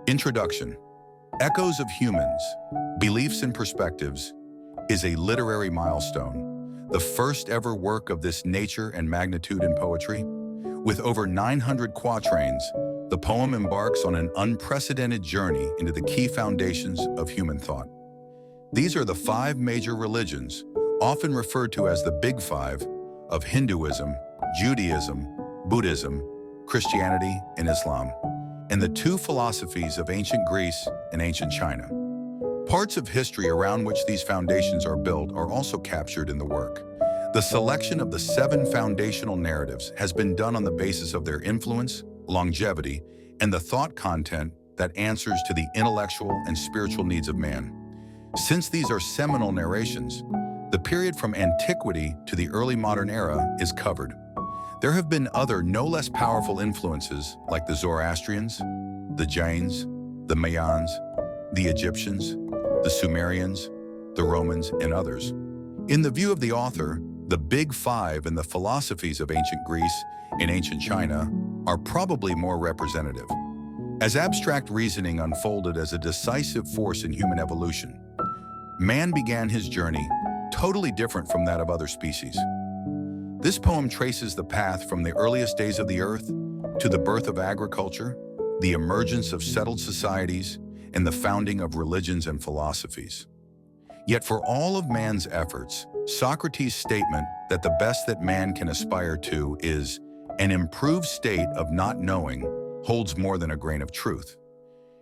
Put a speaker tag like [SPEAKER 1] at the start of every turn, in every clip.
[SPEAKER 1] Introduction. Echoes of Humans, Beliefs and Perspectives is a literary milestone, the first ever work of this nature and magnitude in poetry. With over 900 quatrains, the poem embarks on an unprecedented journey into the key foundations of human thought. These are the 5 major religions, often referred to as the Big Five, of Hinduism, Judaism, Buddhism, Christianity, and Islam, and the 2 philosophies of ancient Greece and ancient China. Parts of history around which these foundations are built are also captured in the work. The selection of the 7 foundational narratives has been done on the basis of their influence, longevity, and the thought content that answers to the intellectual and spiritual needs of man. Since these are seminal narrations, the period from antiquity to the early modern era is covered. There have been other no less powerful influences like the Zoroastrians, the Jains, the Mayans, the Egyptians, the Sumerians, the Romans, and others. In the view of the author, the Big Five and the philosophies of ancient Greece and ancient China are probably more representative, as abstract reasoning unfolded as a decisive force in human evolution. Man began his journey totally different from that of other species. This poem traces the path from the earliest days of the earth to the birth of agriculture, the emergence of settled societies, and the founding of religions and philosophies. Yet for all of man's efforts, Socrates' statement that the best that man can aspire to is an improved state of not knowing holds more than a grain of truth.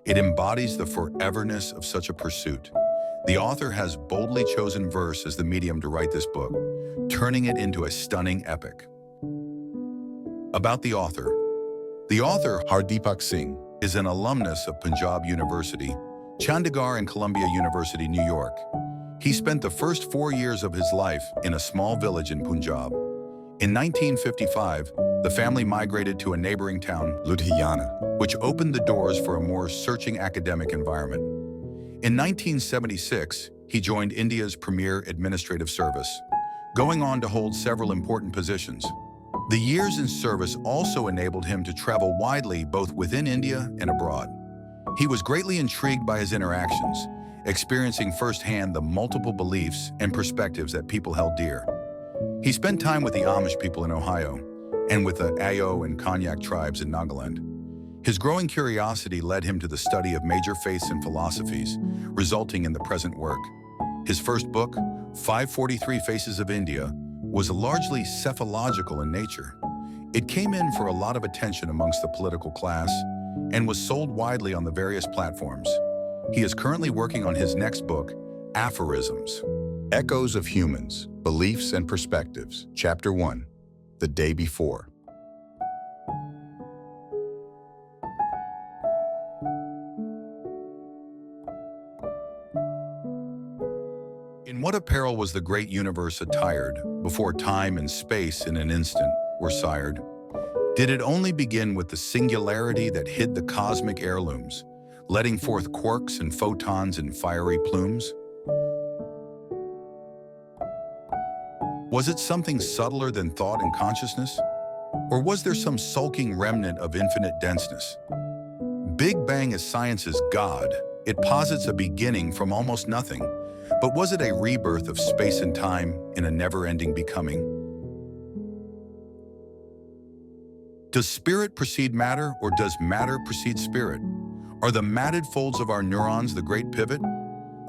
[SPEAKER 1] It embodies the foreverness of such a pursuit. The author has boldly chosen verse as the medium to write this book, turning it into a stunning epic. About the author. The author, Hardeepak Singh, is an alumnus of Punjab University, Chandigarh and Columbia University, New York. He spent the first 4 years of his life in a small village in Punjab. In 1955, the family migrated to a neighboring town, Ludhiana, which opened the doors for a more searching academic environment. In 1976, he joined India's premier administrative service, going on to hold several important positions. The years in service also enabled him to travel widely both within India and abroad. He was greatly intrigued by his interactions, experiencing firsthand the multiple beliefs and perspectives that people held dear. He spent time with the Amish people in Ohio and with the Ayo and Konyak tribes in Nagaland. His growing curiosity led him to the study of major faiths and philosophies, resulting in the present work. His first book, 543 Faces of India, was largely cephalogical in nature. It came in for a lot of attention amongst the political class and was sold widely on the various platforms. He is currently working on his next book, Aphorisms. Echoes of Humans, Beliefs and Perspectives, Chapter 1, The Day Before. In what apparel was the great universe attired, before time and space in an instant were sired? Did it only begin with the singularity that hid the cosmic heirlooms, letting forth quarks and photons in fiery plumes? Was it something subtler than thought and consciousness? Or was there some sulking remnant of infinite denseness? Big Bang is science's God. It posits a beginning from almost nothing. But was it a rebirth of space and time in a never-ending becoming? Does spirit precede matter, or does matter precede spirit? Are the matted folds of our neurons the great pivot,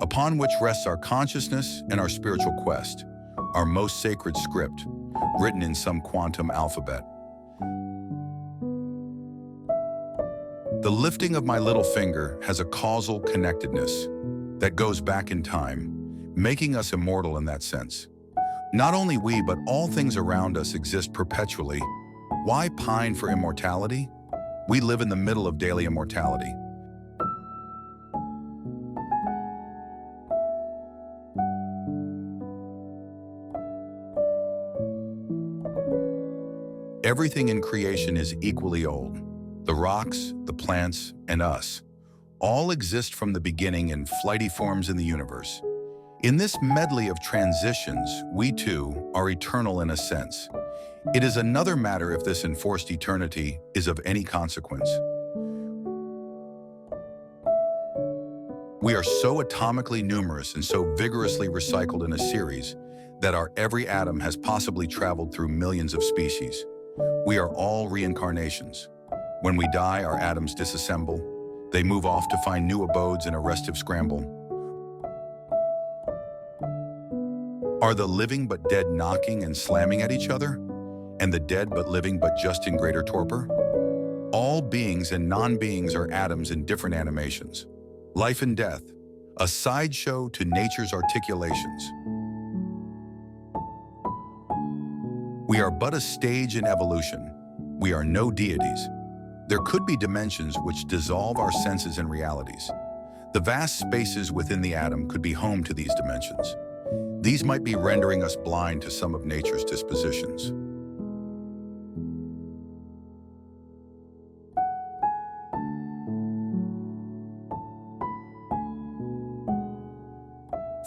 [SPEAKER 1] upon which rests our consciousness and our spiritual quest, our most sacred script, written in some quantum alphabet? The lifting of my little finger has a causal connectedness that goes back in time, making us immortal in that sense. Not only we, but all things around us exist perpetually. Why pine for immortality? We live in the middle of daily immortality. Everything in creation is equally old. The rocks, the plants, and us all exist from the beginning in flighty forms in the universe. In this medley of transitions, we too are eternal in a sense. It is another matter if this enforced eternity is of any consequence. We are so atomically numerous and so vigorously recycled in a series that our every atom has possibly traveled through millions of species. We are all reincarnations. When we die, our atoms disassemble. They move off to find new abodes in a restive scramble. Are the living but dead knocking and slamming at each other? And the dead but living but just in greater torpor? All beings and non-beings are atoms in different animations. Life and death, a sideshow to nature's articulations. We are but a stage in evolution. We are no deities. There could be dimensions which dissolve our senses and realities. The vast spaces within the atom could be home to these dimensions. These might be rendering us blind to some of nature's dispositions.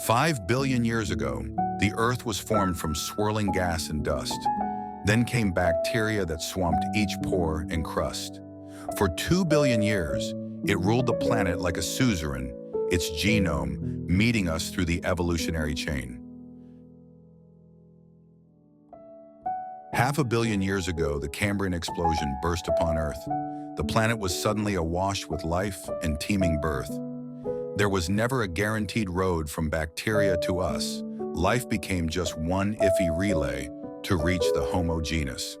[SPEAKER 1] "5 billion years ago, the Earth was formed from swirling gas and dust. Then came bacteria that swamped each pore and crust. For 2 billion years, it ruled the planet like a suzerain, its genome meeting us through the evolutionary chain. 500 million years ago, the Cambrian explosion burst upon Earth. The planet was suddenly awash with life and teeming birth. There was never a guaranteed road from bacteria to us. Life became just one iffy relay to reach the Homo genus.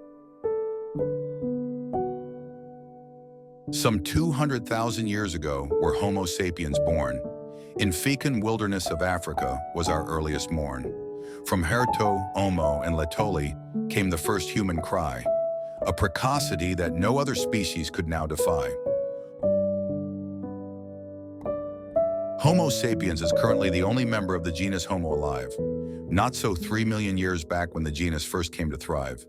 [SPEAKER 1] Some 200,000 years ago were Homo sapiens born. In fecund wilderness of Africa was our earliest morn. From Herto, Omo, and Letoli came the first human cry, a precocity that no other species could now defy. Homo sapiens is currently the only member of the genus Homo alive. Not so 3 million years back when the genus first came to thrive.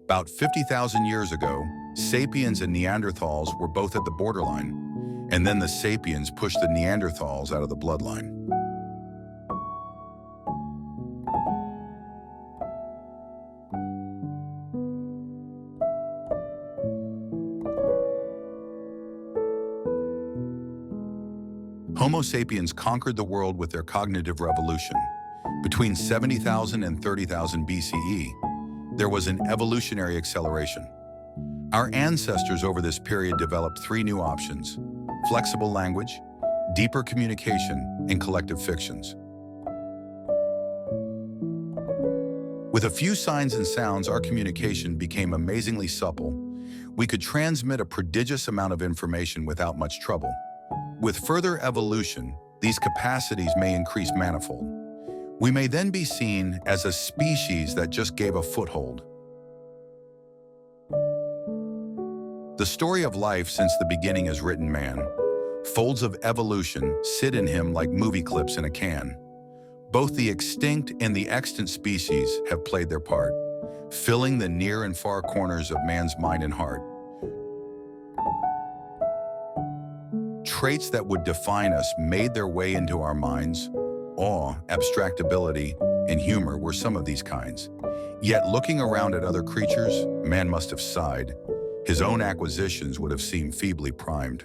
[SPEAKER 1] About 50,000 years ago, sapiens and Neanderthals were both at the borderline, and then the sapiens pushed the Neanderthals out of the bloodline. Homo sapiens conquered the world with their cognitive revolution. Between 70,000 and 30,000 BCE, there was an evolutionary acceleration. Our ancestors over this period developed 3 new options: flexible language, deeper communication, and collective fictions. With a few signs and sounds, our communication became amazingly supple. We could transmit a prodigious amount of information without much trouble. With further evolution, these capacities may increase manifold. We may then be seen as a species that just gave a foothold. The story of life since the beginning is written man. Folds of evolution sit in him like movie clips in a can. Both the extinct and the extant species have played their part, filling the near and far corners of man's mind and heart. Traits that would define us made their way into our minds. Awe, abstractability, and humor were some of these kinds. Yet looking around at other creatures, man must have sighed. His own acquisitions would have seemed feebly primed.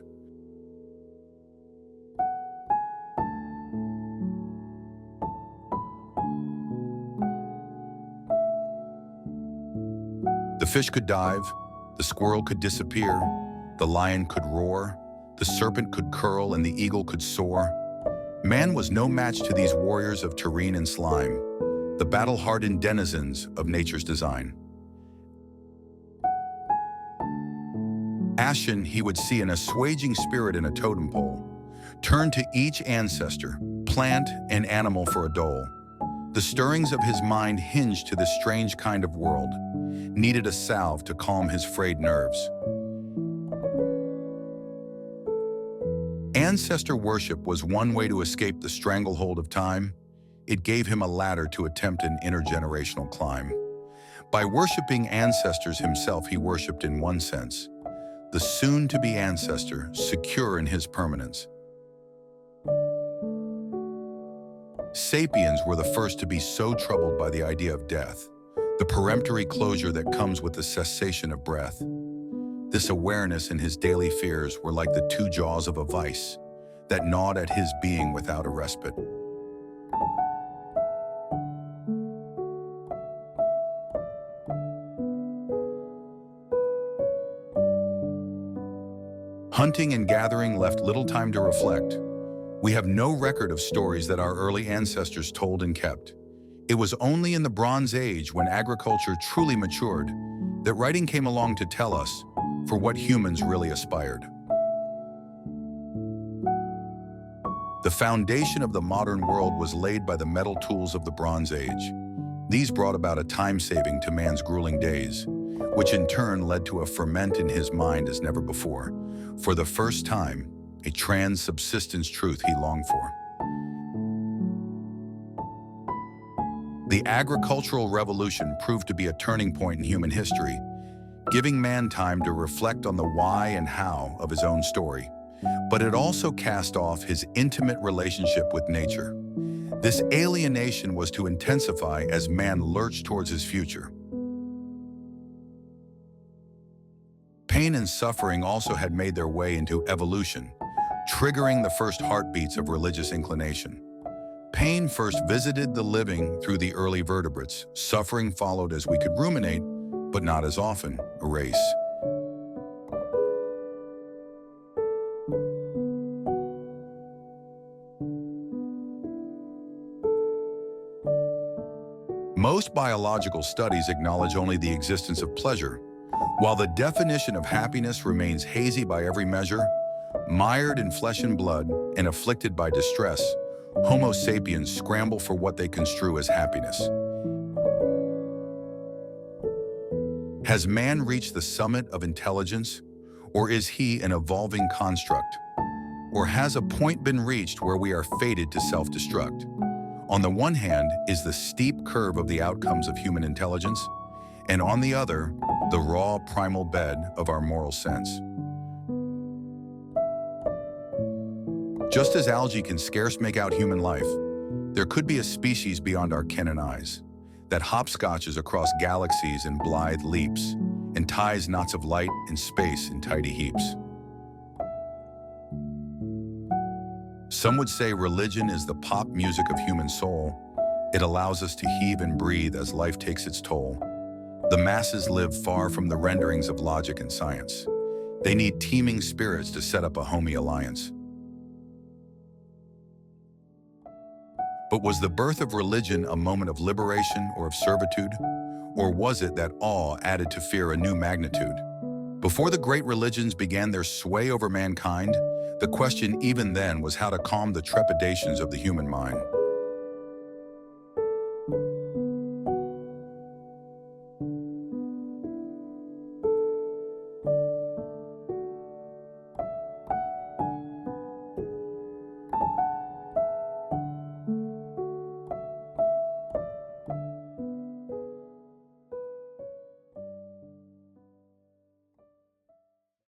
[SPEAKER 1] The fish could dive, the squirrel could disappear, the lion could roar, the serpent could curl, and the eagle could soar. Man was no match to these warriors of terrene and slime, the battle-hardened denizens of nature's design. Ashen, he would see an assuaging spirit in a totem pole, turn to each ancestor, plant, and animal for a dole. The stirrings of his mind hinged to this strange kind of world, needed a salve to calm his frayed nerves. Ancestor worship was one way to escape the stranglehold of time. It gave him a ladder to attempt an intergenerational climb. By worshiping ancestors himself, he worshipped in one sense, the soon-to-be ancestor, secure in his permanence. Sapiens were the first to be so troubled by the idea of death. the peremptory closure that comes with the cessation of breath. This awareness and his daily fears were like the two jaws of a vice that gnawed at his being without a respite. Hunting and gathering left little time to reflect. We have no record of stories that our early ancestors told and kept. It was only in the Bronze Age, when agriculture truly matured, that writing came along to tell us for what humans really aspired. The foundation of the modern world was laid by the metal tools of the Bronze Age. These brought about a time saving to man's grueling days, which in turn led to a ferment in his mind as never before. For the first time, a trans-subsistence truth he longed for. The agricultural revolution proved to be a turning point in human history, giving man time to reflect on the why and how of his own story. But it also cast off his intimate relationship with nature. This alienation was to intensify as man lurched towards his future. Pain and suffering also had made their way into evolution, triggering the first heartbeats of religious inclination. Pain first visited the living through the early vertebrates. Suffering followed as we could ruminate, but not as often erase. Most biological studies acknowledge only the existence of pleasure, while the definition of happiness remains hazy by every measure. Mired in flesh and blood and afflicted by distress, Homo sapiens scramble for what they construe as happiness. Has man reached the summit of intelligence, or is he an evolving construct? Or has a point been reached where we are fated to self-destruct? On the one hand is the steep curve of the outcomes of human intelligence, and on the other, the raw primal bed of our moral sense. Just as algae can scarce make out human life, there could be a species beyond our ken and eyes that hopscotches across galaxies in blithe leaps and ties knots of light and space in tidy heaps. Some would say religion is the pop music of human soul. It allows us to heave and breathe as life takes its toll. The masses live far from the renderings of logic and science. They need teeming spirits to set up a homey alliance. But was the birth of religion a moment of liberation or of servitude? Or was it that awe added to fear a new magnitude? Before the great religions began their sway over mankind, the question even then was how to calm the trepidations of the human mind.